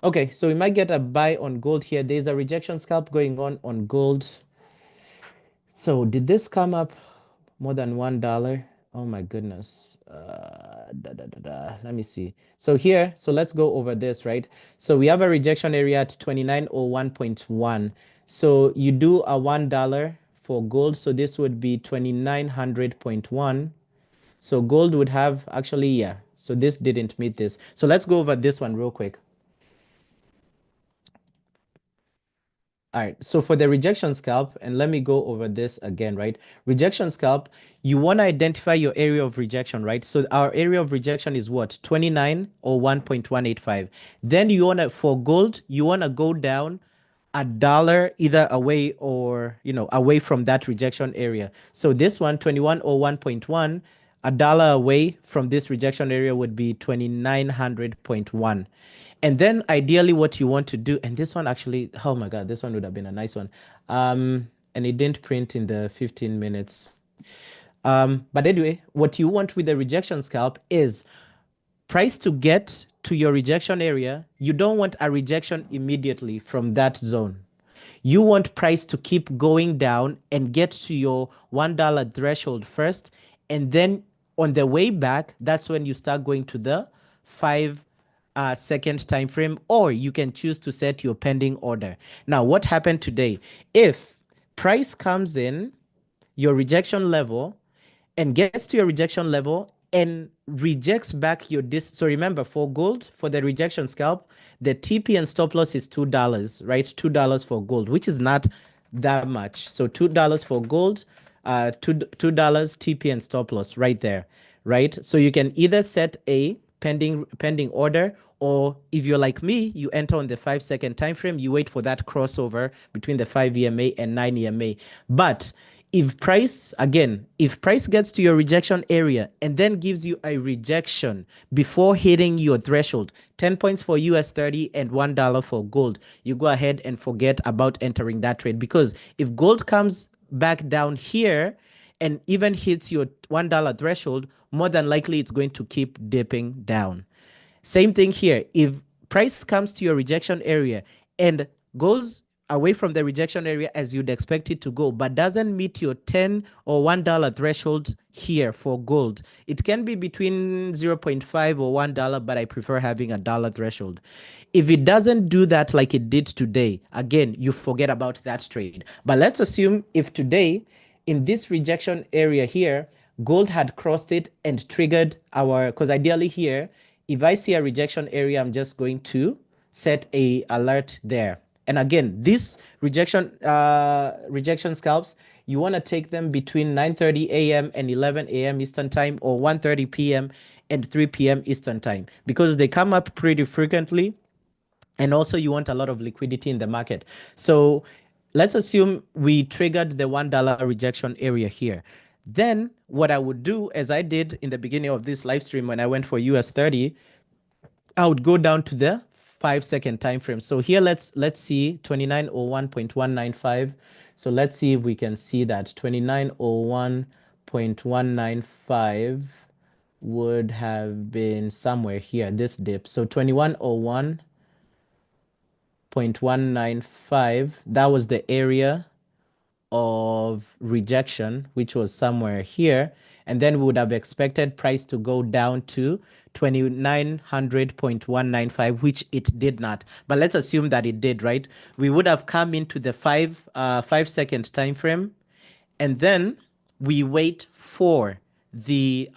Okay, so we might get a buy on gold here. There's a rejection scalp going on gold. So did this come up more than $1? Oh my goodness. Let me see. So here, so let's go over this, right? So we have a rejection area at 2901.1. So you do a $1 for gold. So this would be 2900.1. So gold would have actually, yeah. So this didn't meet this. So let's go over this one real quick. All right, so for the rejection scalp, and let me go over this again, right? Rejection scalp, you want to identify your area of rejection, right? So our area of rejection is what? 29 or 1.185. Then you want to, for gold, you want to go down a dollar either away or, away from that rejection area. So this one, 21 or 1.1, a dollar away from this rejection area would be 2900.1. And then ideally what you want to do, and this one actually, oh my God, this one would have been a nice one. And it didn't print in the 15 minutes. But anyway, what you want with the rejection scalp is price to get to your rejection area. You don't want a rejection immediately from that zone. You want price to keep going down and get to your $1 threshold first. And then on the way back, that's when you start going to the 5 second time frame, or you can choose to set your pending order. Now, what happened today? If price comes in your rejection level and gets to your rejection level and rejects back your so remember, for gold, for the rejection scalp, the TP and stop loss is $2, right? $2 for gold, which is not that much. So $2 for gold, $2 TP and stop loss right there, right? So you can either set a pending order, or if you're like me, you enter on the 5 second time frame, you wait for that crossover between the 5 EMA and 9 EMA. But if price gets to your rejection area and then gives you a rejection before hitting your threshold, 10 points for US 30 and $1 for gold, you go ahead and forget about entering that trade, because if gold comes back down here and even hits your $1 threshold, more than likely it's going to keep dipping down. Same thing here. If price comes to your rejection area and goes away from the rejection area as you'd expect it to go, but doesn't meet your 10 or $1 threshold here for gold, it can be between 0.5 or $1, but I prefer having a dollar threshold. If it doesn't do that like it did today, again, you forget about that trade. But let's assume if today, in this rejection area here, gold had crossed it and triggered our, because ideally here, if I see a rejection area, I'm just going to set a alert there. And again, this rejection scalps, you want to take them between 9:30 a.m. and 11 a.m. Eastern time, or 1:30 p.m. and 3 p.m. Eastern time, because they come up pretty frequently. And also you want a lot of liquidity in the market. So let's assume we triggered the $1 rejection area here. Then what I would do, as I did in the beginning of this live stream when I went for US 30, I would go down to the 5 second time frame. So here let's see 2901.195. So let's see if we can see that 2901.195 would have been somewhere here, this dip. So 2101.195, that was the area of rejection, which was somewhere here. And then we would have expected price to go down to 2900.195, which it did not. But let's assume that it did, right? We would have come into the 5 second time frame, and then we wait for the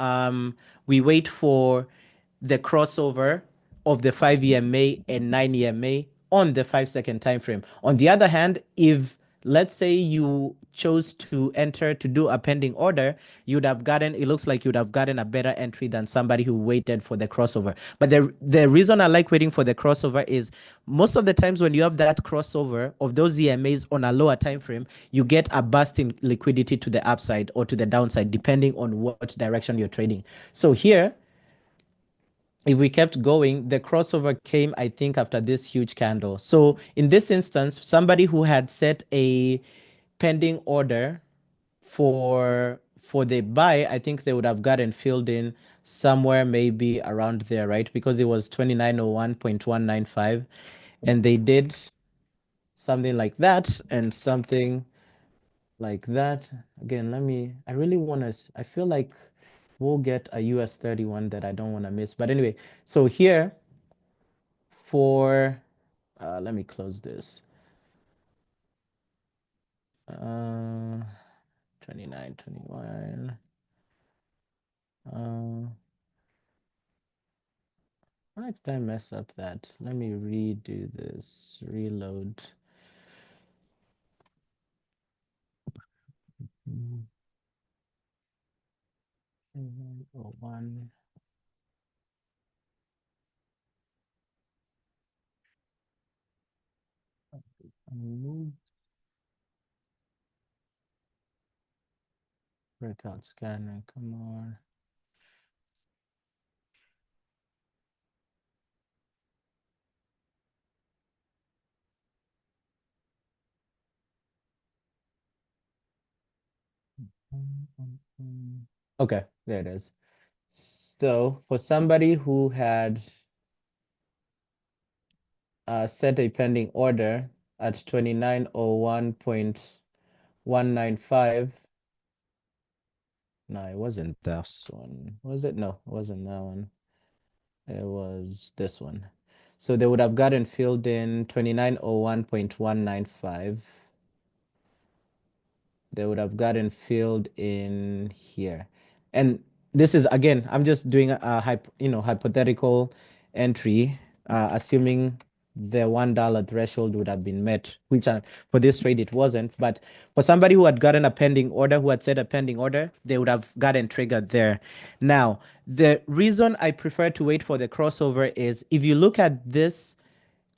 crossover of the 5 EMA and 9 EMA on the 5 second time frame. On the other hand, if let's say you chose to enter to do a pending order, it looks like you'd have gotten a better entry than somebody who waited for the crossover. But the reason I like waiting for the crossover is most of the times when you have that crossover of those EMAs on a lower time frame, you get a burst in liquidity to the upside or to the downside, depending on what direction you're trading. So here, if we kept going, the crossover came, I think, after this huge candle. So in this instance, somebody who had set a pending order for the buy, I think they would have gotten filled in somewhere maybe around there, right? Because it was 2901.195, and they did something like that and something like that. Again, I really want to, I feel like we'll get a US 31 that I don't want to miss. But anyway, so here for, let me close this. 29, 21. Why did I mess up that? Let me redo this. Reload. 01. Breakout scanner, come on. Okay, there it is. So for somebody who had set a pending order at 2901.195. No, it wasn't this one. Was it? No, it wasn't that one. It was this one. So they would have gotten filled in 2901.195. They would have gotten filled in here. And this is again, I'm just doing a hypothetical entry, assuming the $1 threshold would have been met, which for this trade it wasn't. But for somebody who had gotten a pending order, who had set a pending order, they would have gotten triggered there. Now, the reason I prefer to wait for the crossover is if you look at this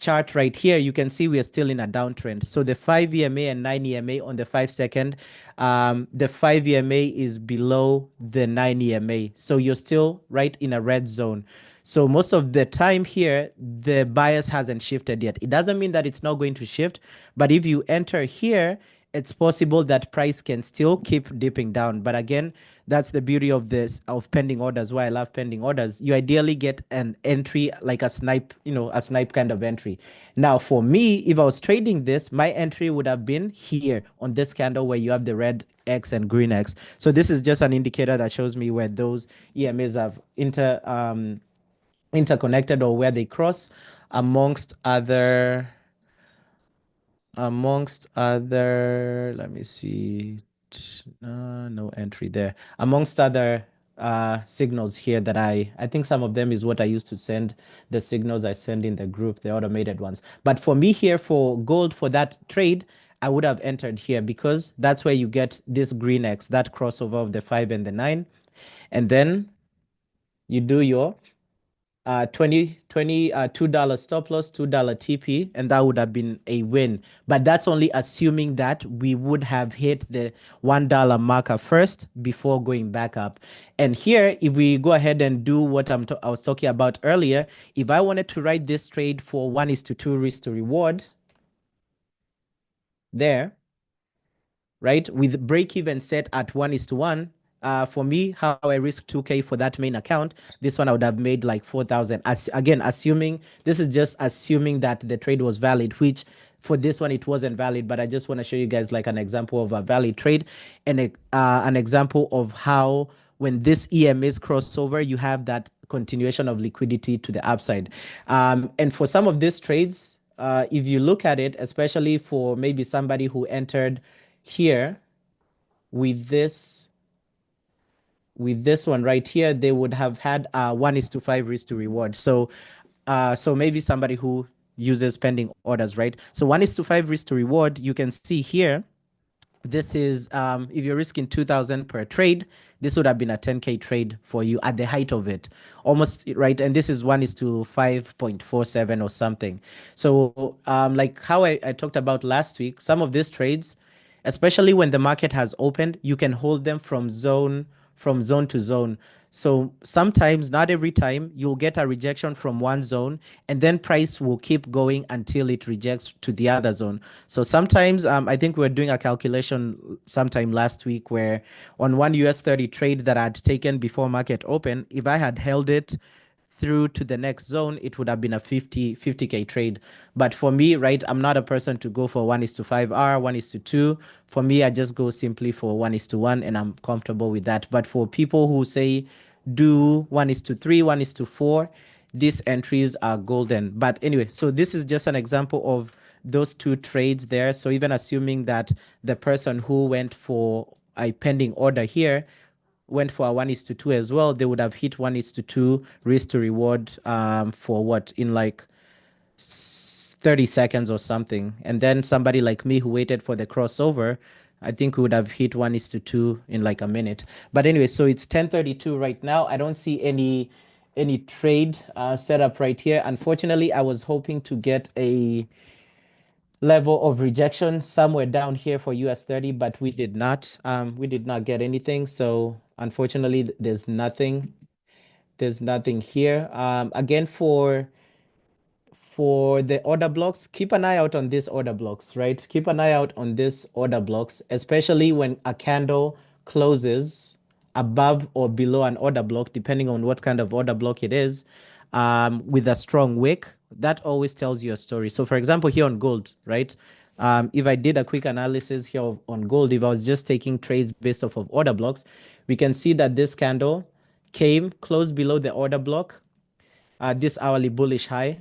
chart right here, you can see we are still in a downtrend. So the 5 EMA and 9 EMA on the 5 second, the 5 EMA is below the 9 EMA. So you're still right in a red zone. So most of the time here, the bias hasn't shifted yet. It doesn't mean that it's not going to shift, but if you enter here, it's possible that price can still keep dipping down. But again, that's the beauty of this of pending orders. Why I love pending orders. You ideally get an entry like a snipe, a snipe kind of entry. Now, for me, if I was trading this, my entry would have been here on this candle where you have the red X and green X. So this is just an indicator that shows me where those EMAs have interconnected or where they cross amongst other let me see, no entry there, amongst other signals here that I think some of them is what I used to send the signals I send in the group, the automated ones. But for me here for gold, for that trade, I would have entered here because that's where you get this green X, that crossover of the 5 and the 9. And then you do your 20 $2 stop loss, $2 TP, and that would have been a win. But that's only assuming that we would have hit the $1 marker first before going back up. And here, if we go ahead and do what I was talking about earlier, if I wanted to write this trade for 1:2 risk to reward there, right, with break even set at 1:1, for me, how I risk 2K for that main account, this one I would have made like 4,000. Again, assuming this is just assuming that the trade was valid, which for this one it wasn't valid. But I just want to show you guys like an example of a valid trade and an example of how when this EMAs cross over, you have that continuation of liquidity to the upside. And for some of these trades, if you look at it, especially for maybe somebody who entered here with this one right here, they would have had 1:5 risk to reward. So maybe somebody who uses pending orders, right? So 1:5 risk to reward, you can see here, this is if you're risking 2,000 per trade, this would have been a 10K trade for you at the height of it, almost, right? And this is 1:5.47 or something. So like how I talked about last week, some of these trades, especially when the market has opened, you can hold them from zone to zone. So sometimes, not every time, you'll get a rejection from one zone, and then price will keep going until it rejects to the other zone. So sometimes, I think we were doing a calculation sometime last week where on one US 30 trade that I had taken before market open, if I had held it through to the next zone, it would have been a 50K trade. But for me, right, I'm not a person to go for 1:5R, 1:2. For me, I just go simply for 1:1, and I'm comfortable with that. But for people who say do 1:3, 1:4, these entries are golden. But anyway, so this is just an example of those two trades there. So even assuming that the person who went for a pending order here went for a 1:2 as well, they would have hit 1:2 risk to reward for what in like 30 seconds or something. And then somebody like me who waited for the crossover, I think we would have hit 1:2 in like a minute. But anyway, so it's 10:32 right now. I don't see any trade set up right here. Unfortunately, I was hoping to get a level of rejection somewhere down here for US 30, but we did not. We did not get anything. So unfortunately, There's nothing here. Again, for the order blocks, keep an eye out on these order blocks, right? Keep an eye out on these order blocks, especially when a candle closes above or below an order block, depending on what kind of order block it is, with a strong wick. That always tells you a story. So, for example, here on gold, right? If I did a quick analysis here on gold, if I was just taking trades based off of order blocks, we can see that this candle came close below the order block, this hourly bullish high,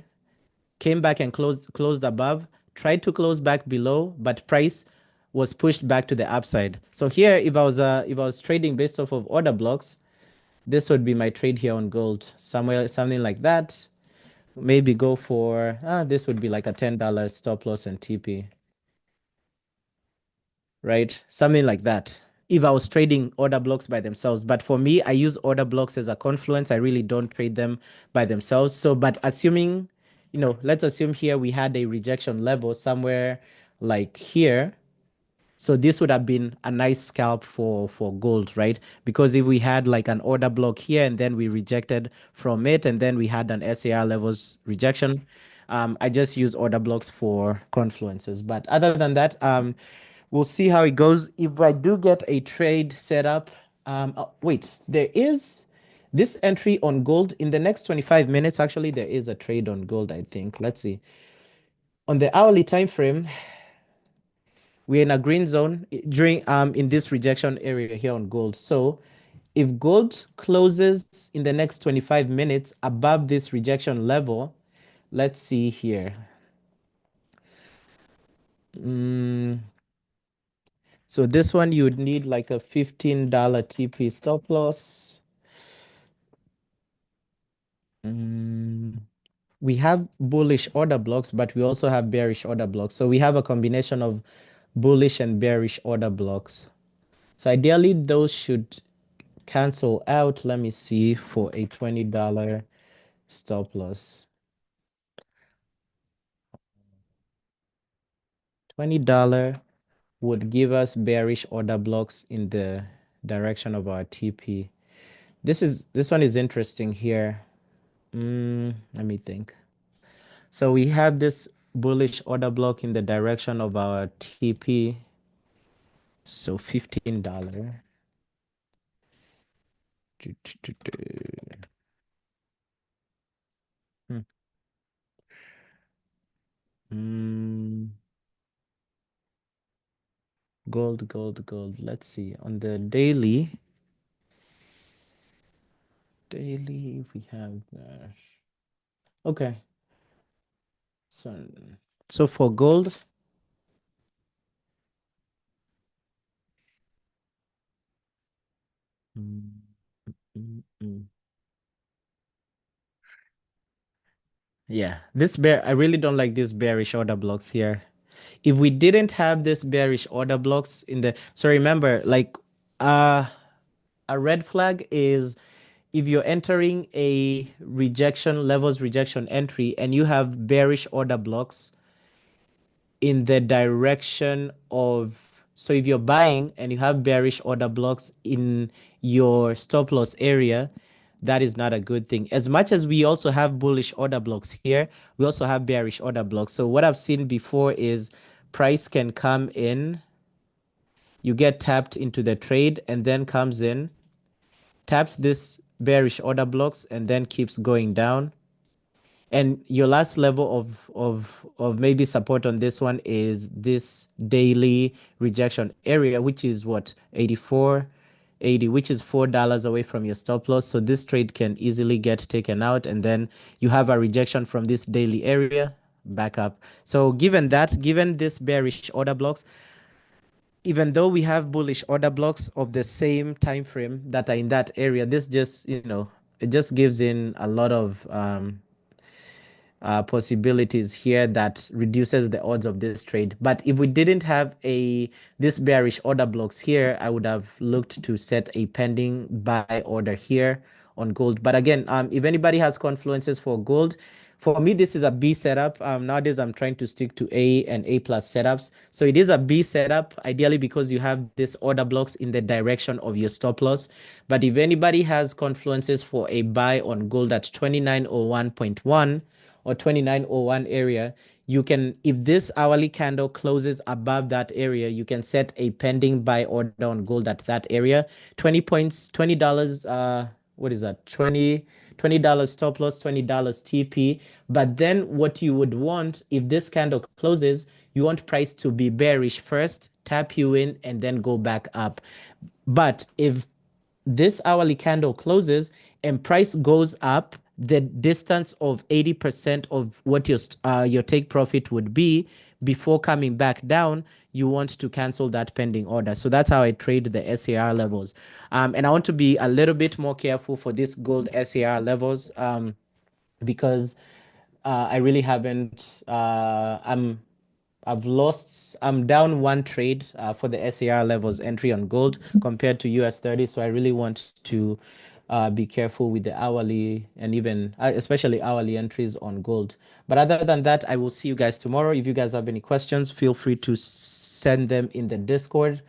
came back and closed above, tried to close back below, but price was pushed back to the upside. So here, if I was trading based off of order blocks, this would be my trade here on gold, somewhere something like that. Maybe go for this would be like a $10 stop loss and TP, right? Something like that. If I was trading order blocks by themselves. But for me, I use order blocks as a confluence. I really don't trade them by themselves. So, but assuming, let's assume here we had a rejection level somewhere like here. So this would have been a nice scalp for gold, right? Because if we had like an order block here and then we rejected from it and then we had an SAR levels rejection, I just use order blocks for confluences. But other than that, we'll see how it goes. If I do get a trade set up, oh, wait, there is this entry on gold in the next 25 minutes. Actually, there is a trade on gold, I think. Let's see. On the hourly time frame, we're in a green zone during in this rejection area here on gold. So if gold closes in the next 25 minutes above this rejection level, let's see here. So this one you would need like a $15 TP stop loss. We have bullish order blocks, but we also have bearish order blocks. So we have a combination of bullish and bearish order blocks. So ideally, those should cancel out. Let me see for a $20 stop loss. $20 would give us bearish order blocks in the direction of our TP. This one is interesting here. Let me think. So we have this bullish order block in the direction of our TP. So $15. Hmm. Gold, gold, gold. Let's see. On the daily, we have okay. So for gold, mm, mm, mm. Yeah, I really don't like these bearish order blocks here. If we didn't have this bearish order blocks so remember, like a red flag is if you're entering a rejection entry and you have bearish order blocks in the direction of, so if you're buying and you have bearish order blocks in your stop loss area, that is not a good thing. As much as we also have bullish order blocks here, we also have bearish order blocks. So what I've seen before is price can come in, you get tapped into the trade and then comes in, taps this bearish order blocks and then keeps going down. And your last level of maybe support on this one is this daily rejection area, which is what, 84.80, which is $4 away from your stop loss. So this trade can easily get taken out, and then you have a rejection from this daily area back up. So given this bearish order blocks, even though we have bullish order blocks of the same time frame that are in that area, this just, it just gives in a lot of possibilities here that reduces the odds of this trade. But if we didn't have this bearish order blocks here, I would have looked to set a pending buy order here on gold. But again, if anybody has confluences for gold, for me, this is a B setup. Nowadays, I'm trying to stick to A and A plus setups. So it is a B setup, ideally because you have this order blocks in the direction of your stop loss. But if anybody has confluences for a buy on gold at 2901.1 or 2901 area, you can, if this hourly candle closes above that area, you can set a pending buy order on gold at that area. 20 points, $20, what is that? $20 stop loss, $20 TP. But then what you would want, if this candle closes, you want price to be bearish first, tap you in, and then go back up. But if this hourly candle closes and price goes up the distance of 80% of what your take profit would be before coming back down, you want to cancel that pending order. So that's how I trade the SAR levels. And I want to be a little bit more careful for this gold SAR levels because I really haven't. I'm down one trade for the SAR levels entry on gold compared to US 30. So I really want to be careful with the hourly and even especially hourly entries on gold. But other than that, I will see you guys tomorrow. If you guys have any questions, feel free to send them in the Discord.